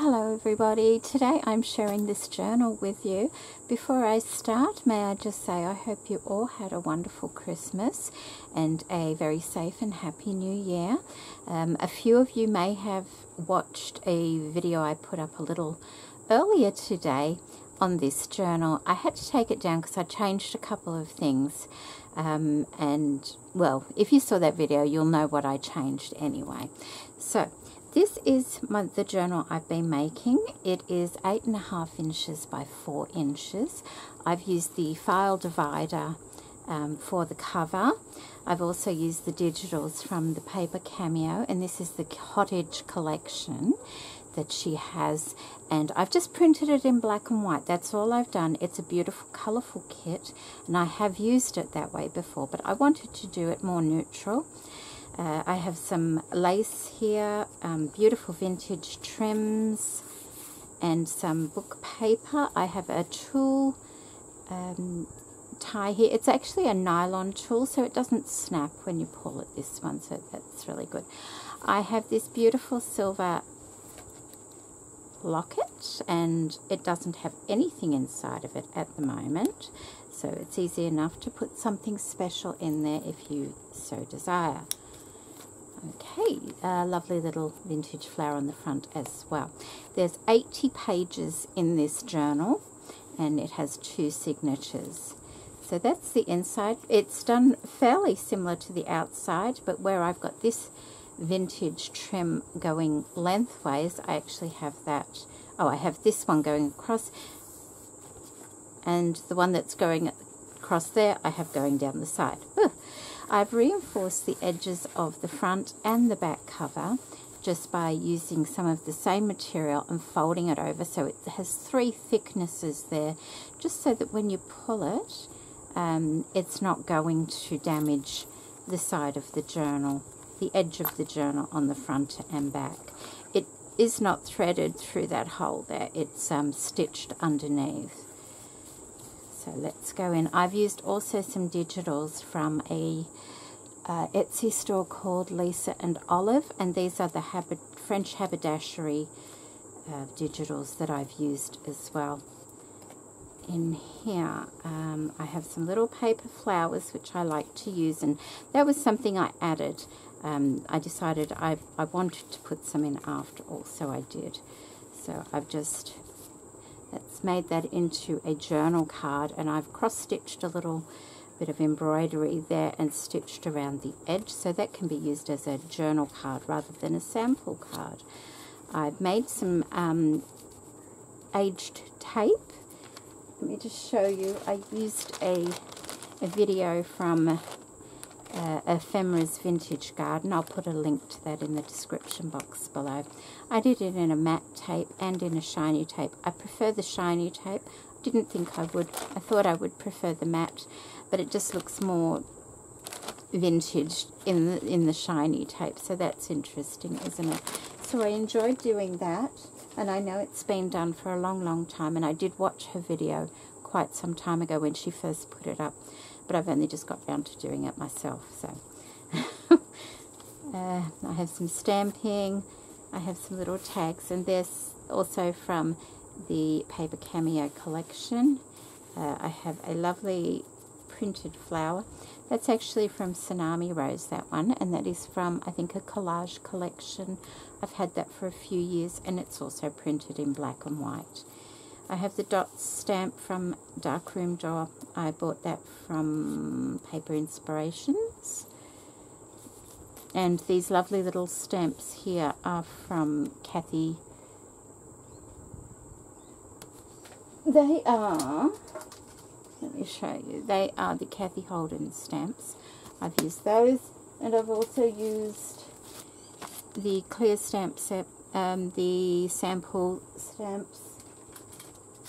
Hello everybody, today I'm sharing this journal with you. Before I start, may I just say I hope you all had a wonderful Christmas and a very safe and happy New Year. A few of you may have watched a video I put up a little earlier today on this journal. I had to take it down because I changed a couple of things. And well, if you saw that video, you'll know what I changed anyway. So this is the journal I've been making. It is 8.5 inches by 4 inches. I've used the file divider for the cover. I've also used the digitals from the paper Cameo, and this is the Cottage collection that she has, and I've just printed it in black and white. That's all I've done. It's a beautiful colourful kit, and I have used it that way before, but I wanted to do it more neutral. I have some lace here, beautiful vintage trims, and some book paper. I have a tulle tie here. It's actually a nylon tulle, so it doesn't snap when you pull it, this one, so that's really good. I have this beautiful silver locket, and it doesn't have anything inside of it at the moment, so it's easy enough to put something special in there if you so desire. Okay, a lovely little vintage flower on the front as well. There's 80 pages in this journal, and it has 2 signatures. So that's the inside. It's done fairly similar to the outside, but where I've got this vintage trim going lengthways, I actually have that. Oh, I have this one going across, and the one that's going across there I have going down the side. Ooh. I've reinforced the edges of the front and the back cover just by using some of the same material and folding it over, so it has 3 thicknesses there, just so that when you pull it, it's not going to damage the side of the journal, the edge of the journal on the front and back. It is not threaded through that hole there, it's stitched underneath. So let's go in. I've used also some digitals from a Etsy store called Lisa and Olive, and these are the French haberdashery digitals that I've used as well. In here I have some little paper flowers which I like to use, and that was something I added. I decided I wanted to put some in after all, so I did. So I've just made that into a journal card, and I've cross-stitched a little bit of embroidery there and stitched around the edge, so that can be used as a journal card rather than a sample card. I've made some aged tape. Let me just show you. I used a video from Ephemera's Vintage Garden. I'll put a link to that in the description box below. I did it in a matte tape and in a shiny tape. I prefer the shiny tape. Didn't think I would. I thought I would prefer the matte, but it just looks more vintage in the shiny tape, so that's interesting, isn't it? So I enjoyed doing that, and I know it's been done for a long time, and I did watch her video quite some time ago when she first put it up, but I've only just got round to doing it myself. So I have some stamping, I have some little tags, and there's also from the Paper Cameo collection. I have a lovely printed flower. That's actually from Tsunami Rose, that one, and that is from, I think, a collage collection. I've had that for a few years, and it's also printed in black and white. I have the dots stamp from Darkroom Door. I bought that from Paper Inspirations. And these lovely little stamps here are from Kathy. They are, let me show you, they are the Kathy Holden stamps. I've used those, and I've also used the clear stamp set, the sample stamps.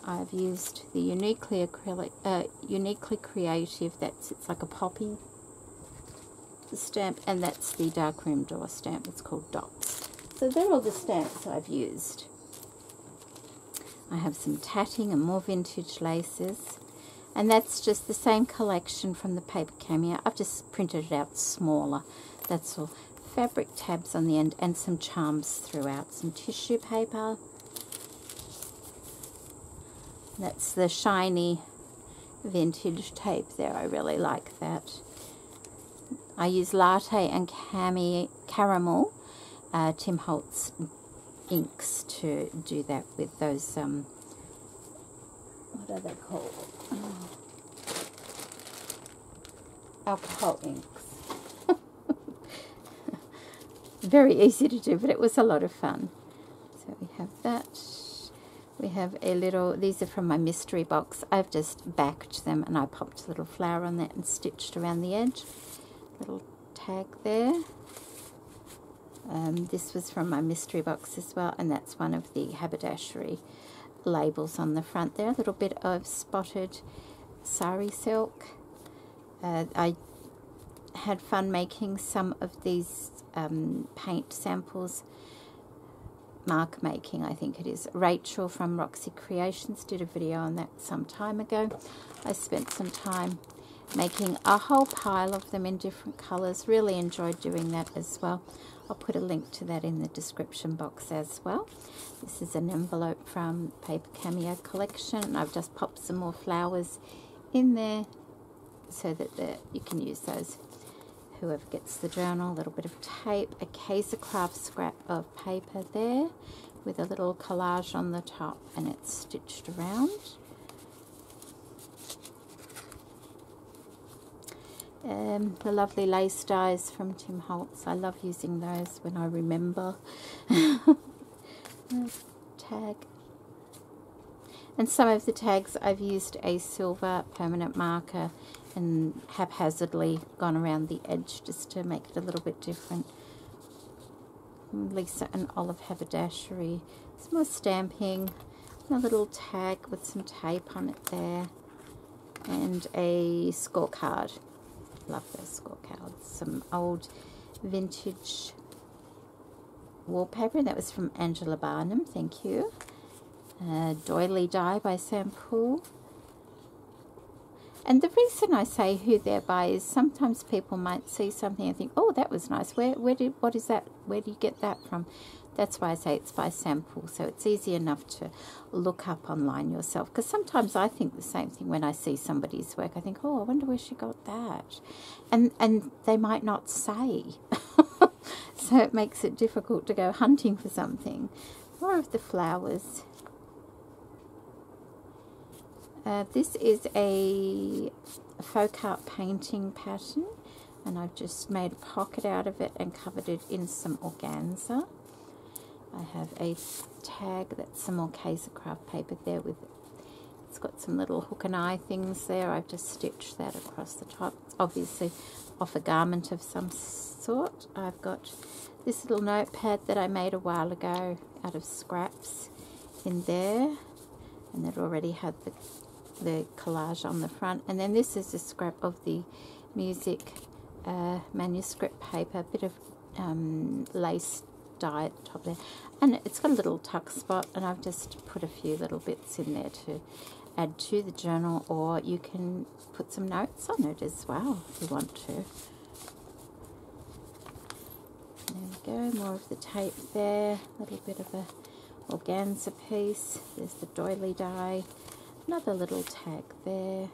I've used the Uniquely Creative, it's like a poppy stamp, and that's the Darkroom Door stamp. It's called Dots. So they're all the stamps I've used. I have some tatting and more vintage laces, and that's just the same collection from the Paper Cameo. I've just printed it out smaller, that's all. fabric tabs on the end and some charms throughout, some tissue paper. That's the shiny vintage tape there. I really like that. I use latte and caramel Tim Holtz inks to do that with those, what are they called? Oh. Alcohol inks. Very easy to do, but it was a lot of fun. So we have that. We have a little, these are from my mystery box. I've just backed them and I popped a little flower on that and stitched around the edge. Little tag there. This was from my mystery box as well, and that's one of the haberdashery labels on the front there. A little bit of spotted sari silk. I had fun making some of these paint samples. Mark making, I think it is. Rachel from Roxy Creations did a video on that some time ago. I spent some time making a whole pile of them in different colours. Really enjoyed doing that as well. I'll put a link to that in the description box as well. This is an envelope from Paper Cameo Collection, and I've just popped some more flowers in there so that you can use those. Whoever gets the journal, a little bit of tape, a Kaiser Craft scrap of paper there with a little collage on the top, and it's stitched around. The lovely lace dies from Tim Holtz. I love using those when I remember. Tag. And some of the tags I've used a silver permanent marker and haphazardly gone around the edge just to make it a little bit different. Lisa and Olive Haberdashery. Some more stamping. A little tag with some tape on it there. And a scorecard. Love those scorecards. Some old vintage wallpaper. That was from Angela Barnum. Thank you. Doily Die by Sam Poole. And the reason I say who they're by is sometimes people might see something and think, oh, that was nice. What is that? Where do you get that from? That's why I say it's by Sam Poole, so it's easy enough to look up online yourself. Because sometimes I think the same thing when I see somebody's work. I think, oh, I wonder where she got that. And they might not say. So it makes it difficult to go hunting for something. More of the flowers. This is a folk art painting pattern, and I've just made a pocket out of it and covered it in some organza. I have a tag that's some more Kaiser Craft paper there with it. It's got some little hook and eye things there. I've just stitched that across the top. It's obviously off a garment of some sort. I've got this little notepad that I made a while ago out of scraps in there, and that already had the collage on the front. And then this is a scrap of the music manuscript paper, a bit of lace dye at the top there, and it's got a little tuck spot, and I've just put a few little bits in there to add to the journal, or you can put some notes on it as well if you want to. There we go, more of the tape there, a little bit of a organza piece. There's the doily die, another little tag there.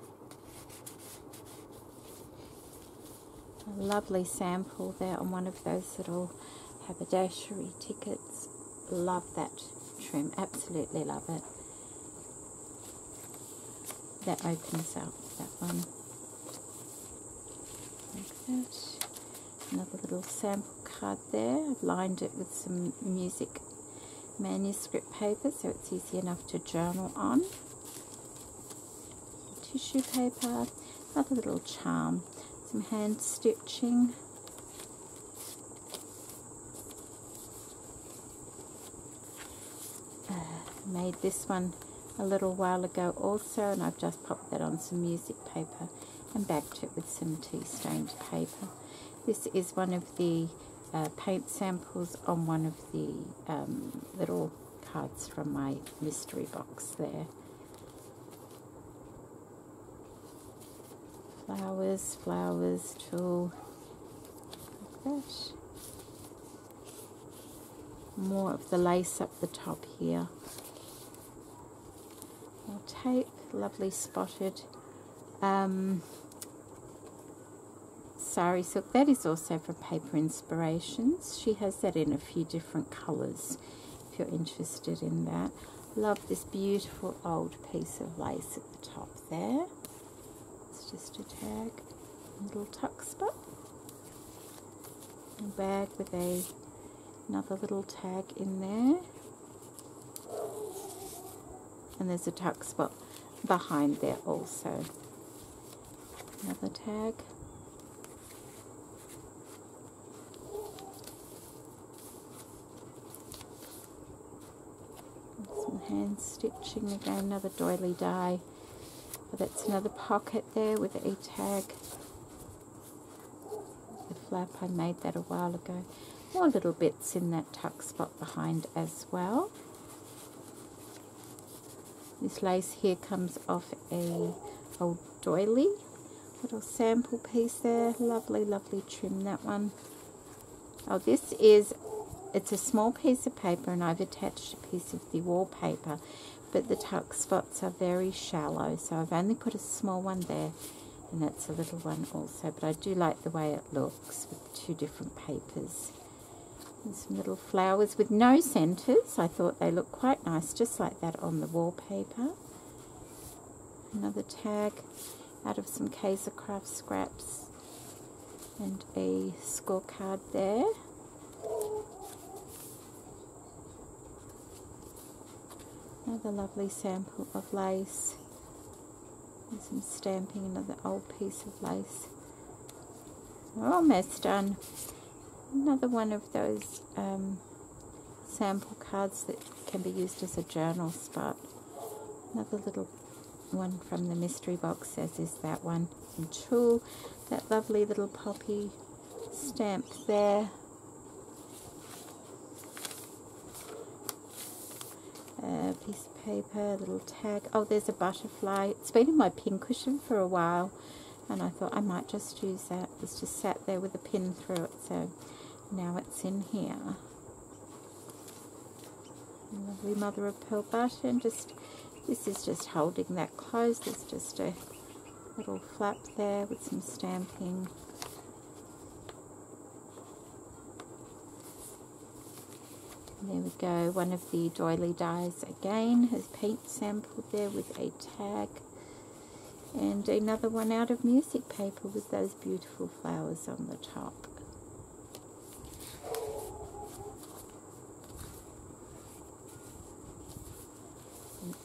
A lovely sample there on one of those little haberdashery tickets. Love that trim, absolutely love it. That opens up, that one, like that. Another little sample card there. I've lined it with some music manuscript paper so it's easy enough to journal on. Tissue paper, another little charm, some hand stitching. Made this one a little while ago also, and I've just popped that on some music paper and backed it with some tea stained paper. This is one of the paint samples on one of the little cards from my mystery box there. Flowers, tulle, like that. more of the lace up the top here. More tape, lovely spotted sari silk. That is also from Paper Inspirations. She has that in a few different colours if you're interested in that. Love this beautiful old piece of lace at the top there. It's just a tag, a little tuck spot. A bag with another little tag in there. And there's a tuck spot behind there also. Another tag. Some hand stitching again, another doily die. Oh, that's another pocket there with a tag. The flap, I made that a while ago. More little bits in that tuck spot behind as well. This lace here comes off a old doily. Little sample piece there. Lovely, lovely trim, that one. Oh, this is, it's a small piece of paper and I've attached a piece of the wallpaper, but the tuck spots are very shallow, so I've only put a small one there, and that's a little one also, but I do like the way it looks with two different papers. And some little flowers with no centres. I thought they looked quite nice, just like that on the wallpaper. Another tag out of some Kaiser Craft scraps and a scorecard there. Another lovely sample of lace and some stamping, another old piece of lace. We're almost done. Another one of those sample cards that can be used as a journal spot. Another little one from the mystery box, as is that one. And tulle, that lovely little poppy stamp there. Piece of paper, little tag. Oh, there's a butterfly. It's been in my pin cushion for a while, and I thought I might just use that. It's just sat there with a pin through it, so now it's in here. A lovely mother of pearl button. This is just holding that closed. There's just a little flap there with some stamping. And there we go. One of the doily dies again has paint sample there with a tag. And another one out of music paper with those beautiful flowers on the top.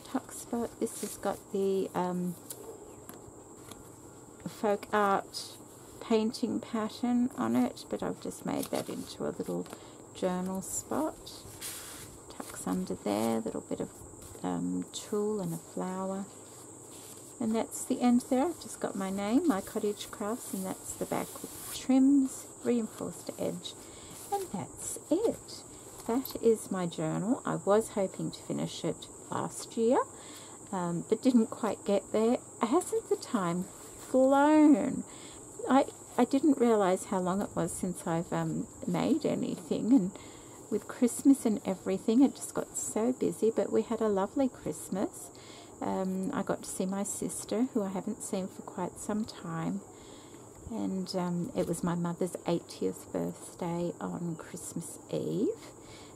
Tuck spot. This has got the folk art painting pattern on it, but I've just made that into a little journal spot. Tucks under there, a little bit of tulle and a flower. And that's the end there. I've just got my name, My Cottage Crafts, and that's the back with trims, reinforced edge, and that's it. That is my journal. I was hoping to finish it last year, but didn't quite get there. Hasn't the time flown? I didn't realise how long it was since I've made anything, and with Christmas and everything it just got so busy, but we had a lovely Christmas. I got to see my sister, who I haven't seen for quite some time, and it was my mother's 80th birthday on Christmas Eve,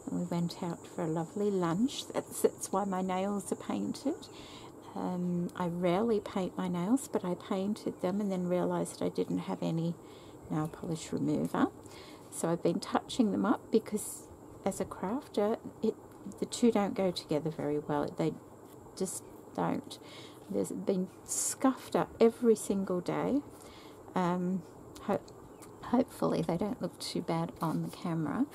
and we went out for a lovely lunch. That's why my nails are painted. I rarely paint my nails, but I painted them and then realised I didn't have any nail polish remover, so I've been touching them up, because as a crafter the two don't go together very well. They just don't. There's been scuffed up every single day. Hopefully they don't look too bad on the camera,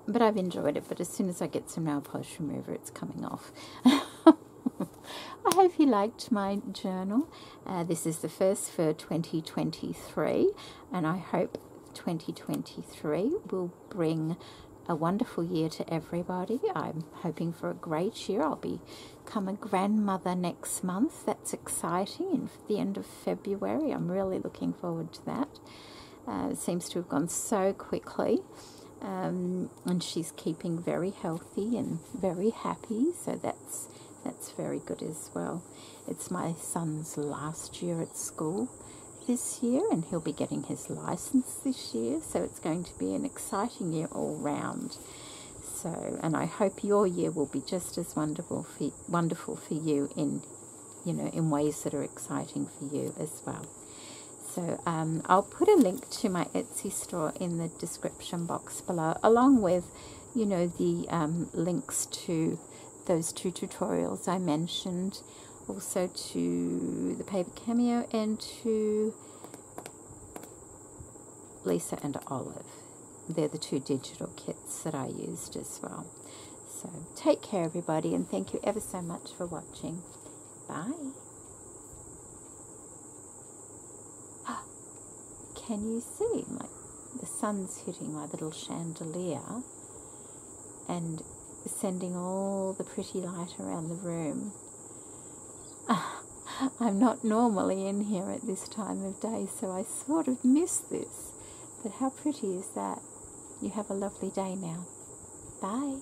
but I've enjoyed it. But as soon as I get some nail polish remover, it's coming off. I hope you liked my journal. This is the first for 2023, and I hope 2023 will bring a wonderful year to everybody. I'm hoping for a great year. I'll become a grandmother next month. That's exciting, in the end of February. I'm really looking forward to that. It seems to have gone so quickly. and she's keeping very healthy and very happy, so that's very good as well. It's my son's last year at school this year, and he'll be getting his license this year, so it's going to be an exciting year all round. So, and I hope your year will be just as wonderful for you in, you know, in ways that are exciting for you as well. So I'll put a link to my Etsy store in the description box below, along with, you know, the links to those 2 tutorials I mentioned, also to the Paper Cameo and to Lisa and Olive. They're the 2 digital kits that I used as well. So take care, everybody, and thank you ever so much for watching. Bye. Can you see, like, the sun's hitting my little chandelier and sending all the pretty light around the room. I'm not normally in here at this time of day, so I sort of miss this. But how pretty is that? You have a lovely day now. Bye.